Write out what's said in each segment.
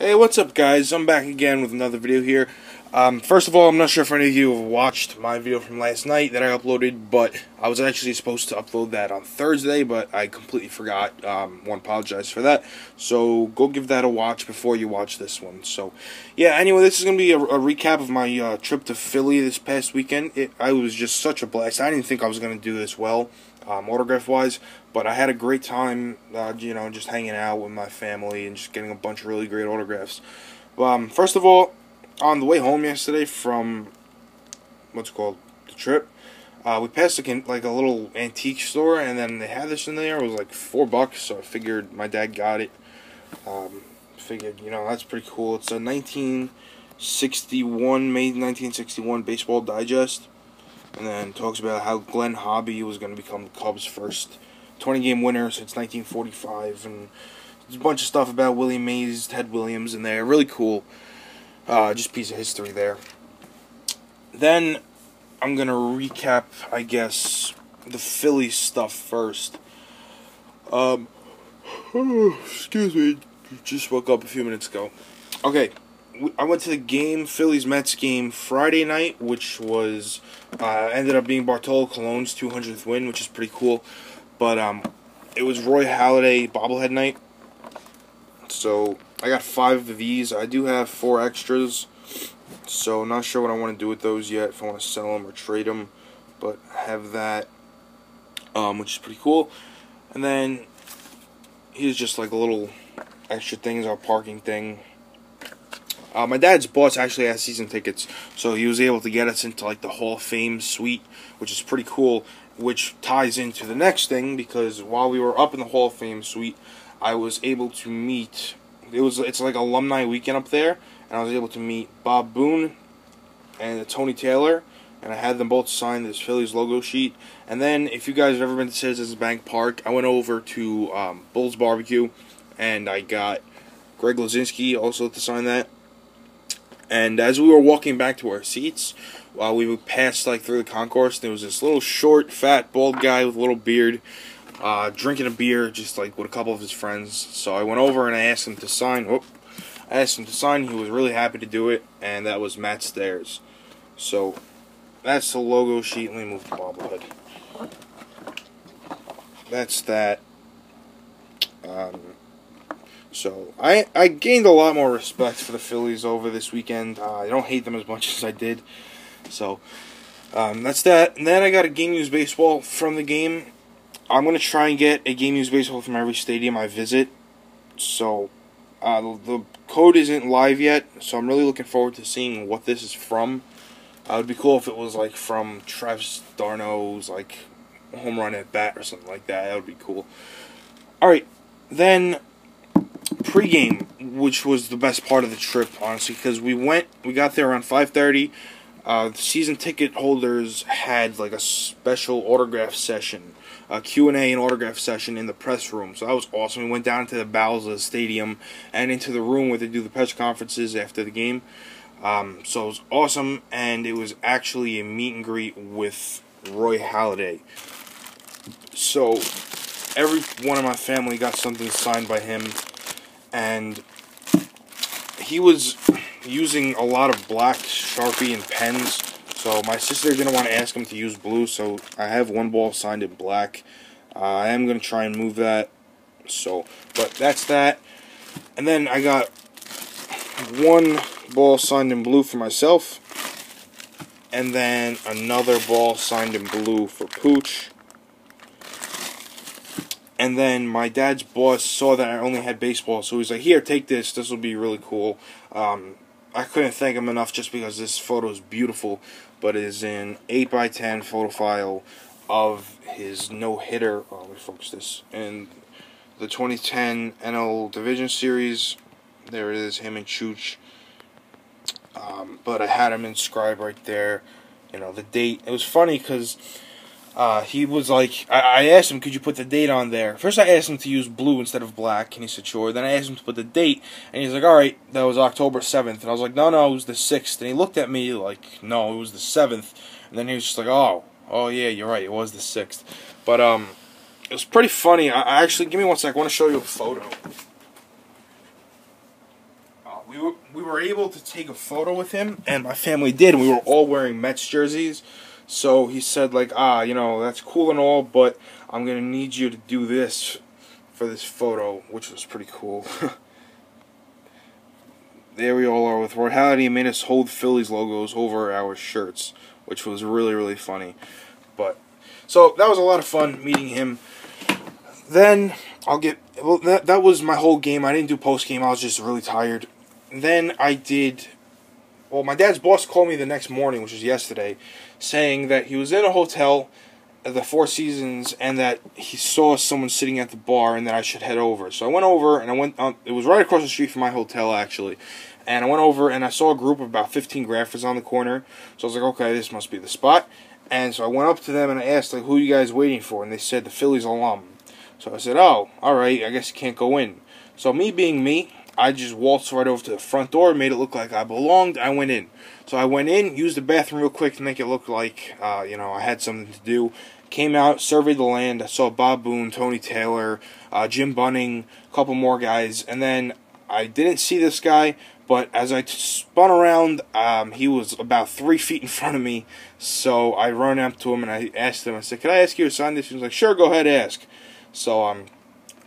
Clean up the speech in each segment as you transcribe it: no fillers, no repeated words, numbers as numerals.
Hey, what's up, guys? I'm back again with another video here. First of all, I'm not sure if any of you have watched my video from last night that I uploaded, but I was actually supposed to upload that on Thursday, but I completely forgot. Want to apologize for that. So go give that a watch before you watch this one. So, yeah, anyway, this is going to be a recap of my trip to Philly this past weekend. I was just such a blast. I didn't think I was going to do this well, autograph-wise, but I had a great time, just hanging out with my family and just getting a bunch of really great autographs. First of all, on the way home yesterday from the trip, we passed a little antique store, and then they had this in there. It was like $4, so I figured my dad got it. Figured, that's pretty cool. It's a 1961, made 1961 Baseball Digest, and then talks about how Glenn Hobby was going to become the Cubs' first 20-game winner since 1945, and there's a bunch of stuff about Willie Mays, Ted Williams in there. Really cool. Just a piece of history there. Then I'm going to recap, I guess, the Philly stuff first. Excuse me, just woke up a few minutes ago. Okay, I went to the game, Phillies-Mets game, Friday night, which was, ended up being Bartolo Colon's 200th win, which is pretty cool. But it was Roy Halladay bobblehead night. So I got 5 of these. I do have 4 extras. So not sure what I want to do with those yet. If I want to sell them or trade them. But I have that, which is pretty cool. And then here's just like a little extra things, our parking thing. My dad's boss actually has season tickets, so he was able to get us into like the Hall of Fame suite, which is pretty cool, which ties into the next thing, because while we were up in the Hall of Fame suite, I was able to meet, it's like alumni weekend up there, and I was able to meet Bob Boone and Tony Taylor, and I had them both sign this Phillies logo sheet. And then, if you guys have ever been to Citizens Bank Park, I went over to Bull's Barbecue, and I got Greg Lazinski also to sign that. And as we were walking back to our seats, we passed through the concourse, there was this little short, fat, bald guy with a little beard, drinking a beer, just with a couple of his friends. So I went over and I asked him to sign. He was really happy to do it, and that was Matt Stairs. So that's the logo sheet. Let me move the bobblehead. That's that. So I gained a lot more respect for the Phillies over this weekend. I don't hate them as much as I did. So that's that. And then I got a Game Used Baseball from the game. I'm going to try and get a Game Used Baseball from every stadium I visit. So the code isn't live yet, so I'm really looking forward to seeing what this is from. It would be cool if it was from Travis d'Arnaud's home run at bat or something like that. That would be cool. Alright, then pre-game, which was the best part of the trip, honestly, because we got there around 5:30. The season ticket holders had a special autograph session, a Q&A and autograph session in the press room. So that was awesome. We went down to the bowels of the stadium and into the room where they do the press conferences after the game. So it was awesome, and it was actually a meet and greet with Roy Halladay. So every one of my family got something signed by him, and he was using a lot of black Sharpie and pens, so my sister didn't want to ask him to use blue, so I have one ball signed in black. I am going to try and move that, but that's that. And then I got one ball signed in blue for myself, and then another ball signed in blue for Pooch. And then my dad's boss saw that I only had baseball, so he's like, "Here, take this. This will be really cool." I couldn't thank him enough just because this photo is beautiful, but it is in 8x10 photo file of his no-hitter. Let me focus this. In the 2010 NL Division Series, there it is, him and Chooch. But I had him inscribed right there, the date. It was funny because he was like, I asked him, could you put the date on there? First I asked him to use blue instead of black, and he said sure. Then I asked him to put the date, and he's like, alright, that was October 7th. And I was like, no, it was the 6th. And he looked at me like, no, it was the 7th. And then he was just like, oh yeah, you're right, it was the 6th. But it was pretty funny. I actually, give me one sec, I want to show you a photo. we were able to take a photo with him, and my family did. And we were all wearing Mets jerseys. So he said, like, that's cool and all, but I'm gonna need you to do this for this photo, which was pretty cool. There we all are with Royalty. He made us hold Phillies logos over our shirts, which was really, really funny. But so that was a lot of fun meeting him. Then that was my whole game. I didn't do post game. I was just really tired. Then my dad's boss called me the next morning, which was yesterday, saying that he was in a hotel at the Four Seasons and that he saw someone sitting at the bar and that I should head over. So I went over, and it was right across the street from my hotel, actually. And I went over, and I saw a group of about 15 graphers on the corner. So I was like, okay, this must be the spot. And so I went up to them and I asked, like, who are you guys waiting for? And they said, the Phillies alum. So I said, oh, alright, I guess you can't go in. So me being me, I just waltzed right over to the front door, made it look like I belonged. I went in. So I went in, used the bathroom real quick to make it look like, I had something to do. Came out, surveyed the land. I saw Bob Boone, Tony Taylor, Jim Bunning, a couple more guys. And then I didn't see this guy, but as I spun around, he was about 3 feet in front of me. So I ran up to him and I asked him, I said, can I ask you to sign this? He was like, sure, go ahead, ask. So,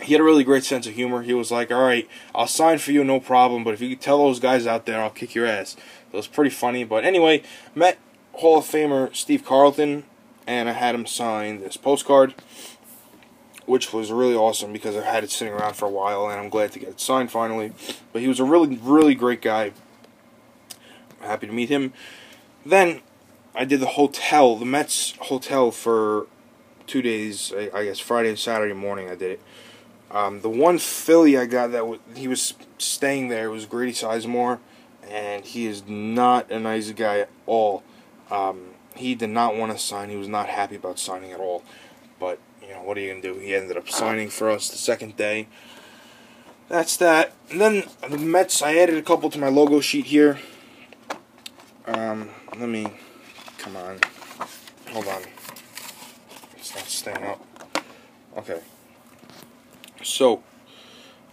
he had a really great sense of humor. He was like, alright, I'll sign for you, no problem, but if you could tell those guys out there, I'll kick your ass. It was pretty funny, but anyway, met Hall of Famer Steve Carlton, and I had him sign this postcard, which was really awesome because I had it sitting around for a while, and I'm glad to get it signed finally. But he was a really, really great guy. I'm happy to meet him. Then, I did the Mets hotel for 2 days, I guess Friday and Saturday morning I did it. The one Philly I got he was staying there was Grady Sizemore, and he is not a nice guy at all. He did not want to sign. He was not happy about signing at all. But, what are you going to do? He ended up signing for us the second day. That's that. And then the Mets, I added a couple to my logo sheet here. Come on. Hold on. It's not staying up. Okay. So,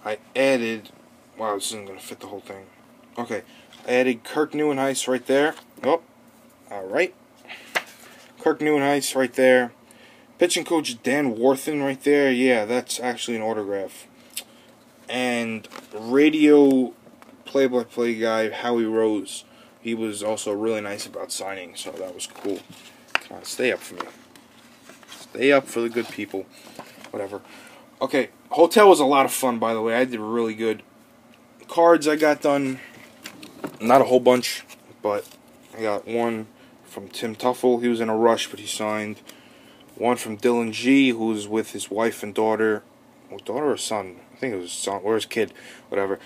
I added... Wow, this isn't going to fit the whole thing. Okay. I added Kirk Neuenhuis right there. Oh, alright. Kirk Neuenhuis right there. Pitching coach Dan Warthen right there. Yeah, that's actually an autograph. And radio play-by-play guy, Howie Rose. He was also really nice about signing, so that was cool. Come on, stay up for me. Stay up for the good people. Whatever. Okay, hotel was a lot of fun, by the way. I did really good. Cards I got done, not a whole bunch, but I got one from Tim Tuffle. He was in a rush, but he signed. One from Dylan G, who was with his wife and daughter. Daughter or son? I think it was his son, or his kid, whatever.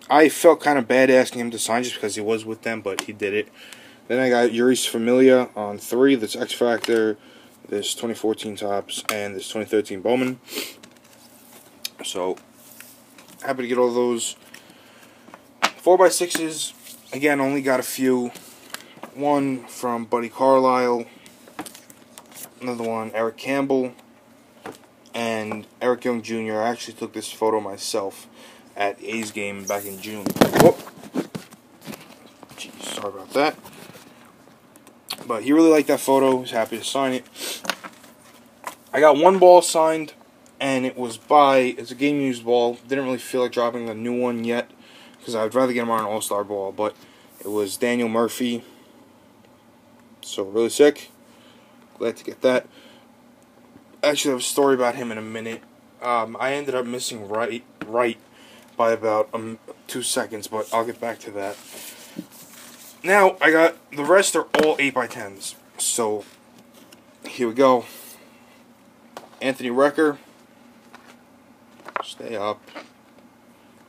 I felt kind of bad asking him to sign just because he was with them, but he did it. Then I got Uris Familia on 3. That's X Factor, this 2014 Topps, and this 2013 Bowman. So, happy to get all those. 4x6s, again, only got a few. One from Buddy Carlisle. Another one, Eric Campbell. And Eric Young Jr. I actually took this photo myself at A's game back in June. Whoop. Jeez, sorry about that. But he really liked that photo. He was happy to sign it. I got one ball signed, and it's a game-used ball. Didn't really feel like dropping a new one yet, because I'd rather get him on an all-star ball, but it was Daniel Murphy. So, really sick. Glad to get that. Actually, I have a story about him in a minute. I ended up missing right by about 2 seconds, but I'll get back to that. Now, the rest are all 8x10s. So, here we go. Anthony Recker. Stay up.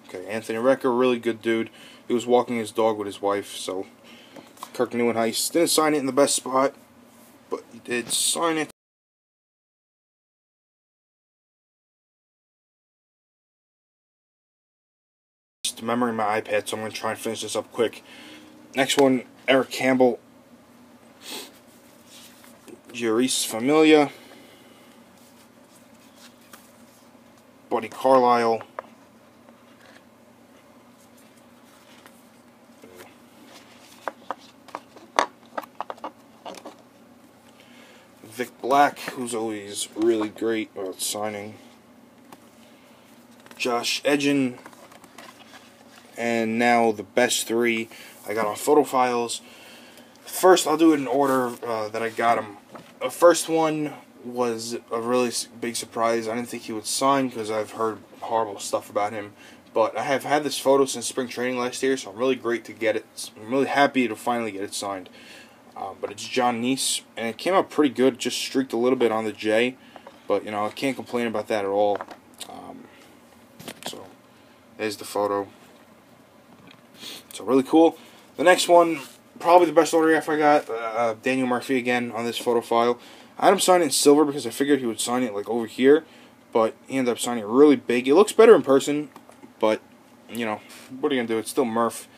Okay, Anthony Recker, really good dude. He was walking his dog with his wife, so Kirk Neuenhuis didn't sign it in the best spot, but he did sign it. Memory in my iPad, so I'm going to try and finish this up quick. Next one, Eric Campbell. Uris Familia. Buddy Carlisle. Vic Black, who's always really great about signing. Josh Edgin. And now the best 3 I got on photo files. First, I'll do it in order that I got them. The first one was a really big surprise. I didn't think he would sign because I've heard horrible stuff about him. But I have had this photo since spring training last year, so I'm really great to get it. I'm really happy to finally get it signed. But it's John Neese, and it came out pretty good. Just streaked a little bit on the J, but I can't complain about that at all. So there's the photo. So really cool. The next one, probably the best autograph I got. Daniel Murphy again on this photo file. I had him sign it in silver because I figured he would sign it like over here, but he ended up signing it really big. It looks better in person, but what are you gonna do? It's still Murph.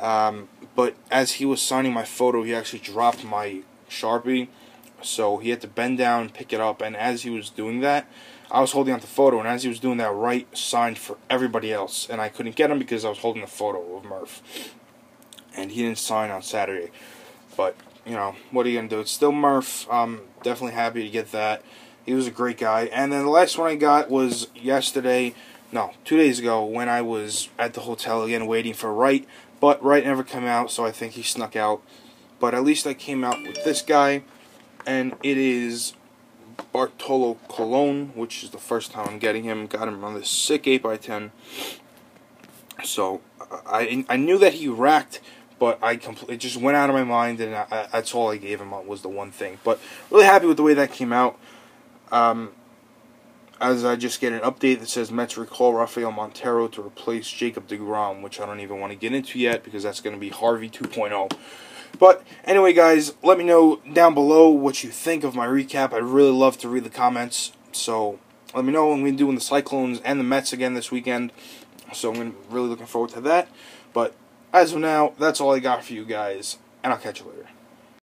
But as he was signing my photo, he actually dropped my Sharpie, so he had to bend down, pick it up, and as he was doing that, I was holding on the photo, and as he was doing that, Wright signed for everybody else, and I couldn't get him because I was holding the photo of Murph, and he didn't sign on Saturday. But what are you gonna do? It's still Murph. I'm definitely happy to get that. He was a great guy. And then the last one I got was 2 days ago, when I was at the hotel again waiting for Wright. But Wright never came out, so I think he snuck out. But at least I came out with this guy, and it is Bartolo Colon, which is the first time I'm getting him. Got him on this sick 8x10. So I knew that he racked, but it just went out of my mind, and that's all I gave him was the one thing. But really happy with the way that came out. As I just get an update that says Mets recall Rafael Montero to replace Jacob deGrom, which I don't even want to get into yet because that's going to be Harvey 2.0. But anyway, guys, let me know down below what you think of my recap. I'd really love to read the comments. So let me know. I'm going to be doing the Cyclones and the Mets again this weekend. So I'm really looking forward to that. But as of now, that's all I got for you guys, and I'll catch you later.